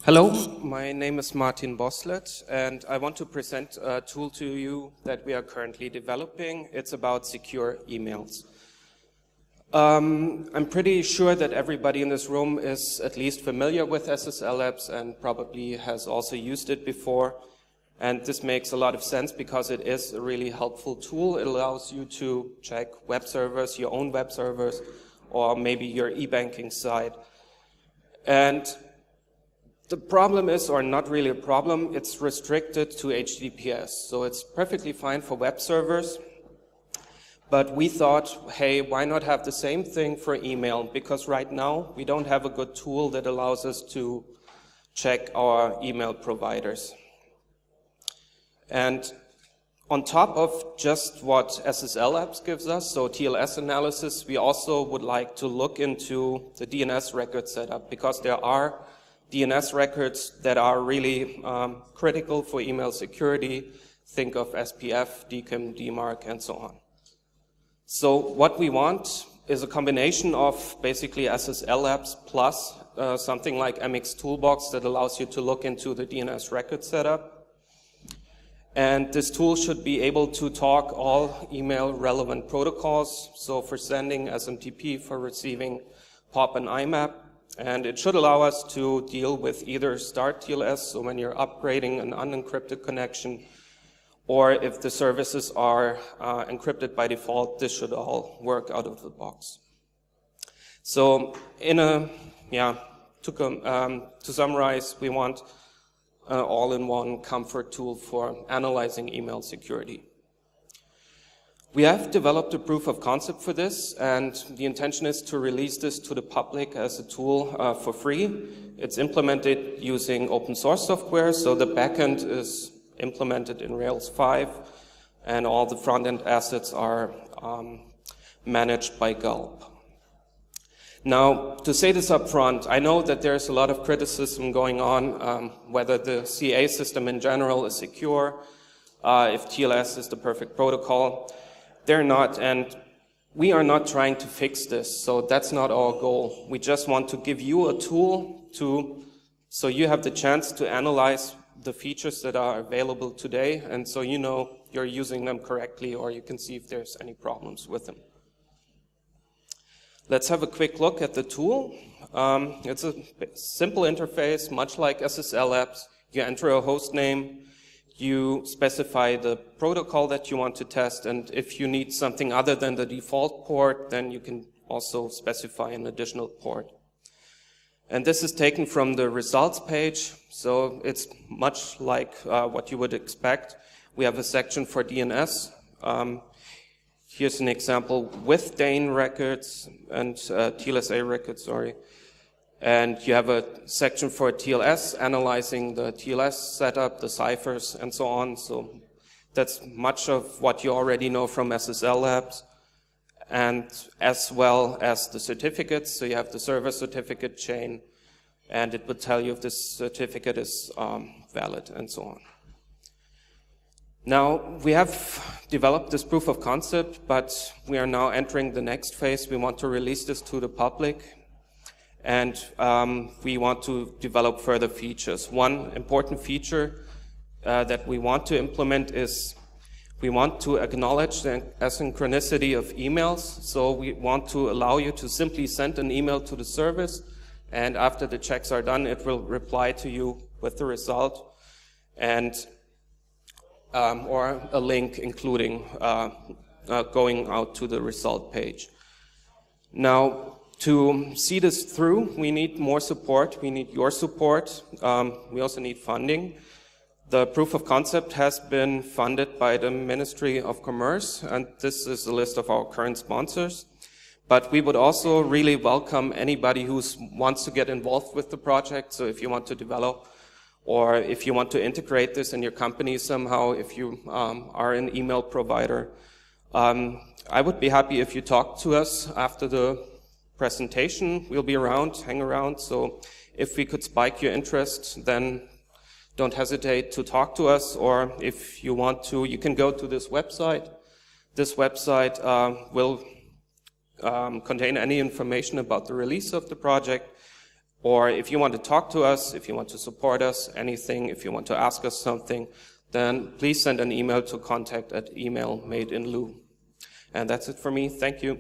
Hello, my name is Martin Bosslet, and I want to present a tool to you that we are currently developing. It's about secure emails. I'm pretty sure that everybody in this room is at least familiar with SSL apps and probably has also used it before. And this makes a lot of sense because it is a really helpful tool. It allows you to check web servers, your own web servers, or maybe your e-banking site. And the problem is, or not really a problem, it's restricted to HTTPS. So it's perfectly fine for web servers. But we thought, hey, why not have the same thing for email? Because right now, we don't have a good tool that allows us to check our email providers. And on top of just what SSL apps gives us, so TLS analysis, we also would like to look into the DNS record setup, because there are DNS records that are really critical for email security. Think of SPF, DKIM, DMARC, and so on. So what we want is a combination of basically SSL apps plus something like MX Toolbox that allows you to look into the DNS record setup. And this tool should be able to talk all email relevant protocols. So for sending SMTP, for receiving POP and IMAP. And it should allow us to deal with either start TLS, so when you're upgrading an unencrypted connection, or if the services are encrypted by default, this should all work out of the box. So to summarize, we want an all-in-one comfort tool for analyzing email security. We have developed a proof of concept for this, and the intention is to release this to the public as a tool for free. It's implemented using open source software, so the backend is implemented in Rails 5, and all the front-end assets are managed by Gulp. Now, to say this up front, I know that there's a lot of criticism going on whether the CA system in general is secure, if TLS is the perfect protocol. They're not, and we are not trying to fix this, so that's not our goal. We just want to give you a tool so you have the chance to analyze the features that are available today, and so you know you're using them correctly, or you can see if there's any problems with them. Let's have a quick look at the tool. It's a simple interface, much like SSL apps. You enter a host name, you specify the protocol that you want to test, and if you need something other than the default port, then you can also specify an additional port. And this is taken from the results page, so it's much like what you would expect. We have a section for DNS. Here's an example with DANE records and TLSA records, sorry. And you have a section for TLS, analyzing the TLS setup, the ciphers, and so on. So that's much of what you already know from SSL apps, and as well as the certificates. So you have the server certificate chain, and it would tell you if this certificate is valid, and so on. Now, we have developed this proof of concept, but we are now entering the next phase. We want to release this to the public. And we want to develop further features. One important feature that we want to implement is we want to acknowledge the asynchronicity of emails. So we want to allow you to simply send an email to the service, and after the checks are done, it will reply to you with the result, and or a link including going out to the result page. Now, to see this through, we need more support. We need your support. We also need funding. The proof of concept has been funded by the Ministry of Commerce, and this is a list of our current sponsors. But we would also really welcome anybody who wants to get involved with the project. So if you want to develop, or if you want to integrate this in your company somehow, if you are an email provider, I would be happy if you talk to us after the presentation. We'll be around, hang around, so if we could spike your interest, then don't hesitate to talk to us, or if you want to, you can go to this website. This website will contain any information about the release of the project, Or if you want to talk to us, if you want to support us, anything, if you want to ask us something, then please send an email to contact@emailmadeinlieu. And that's it for me. Thank you.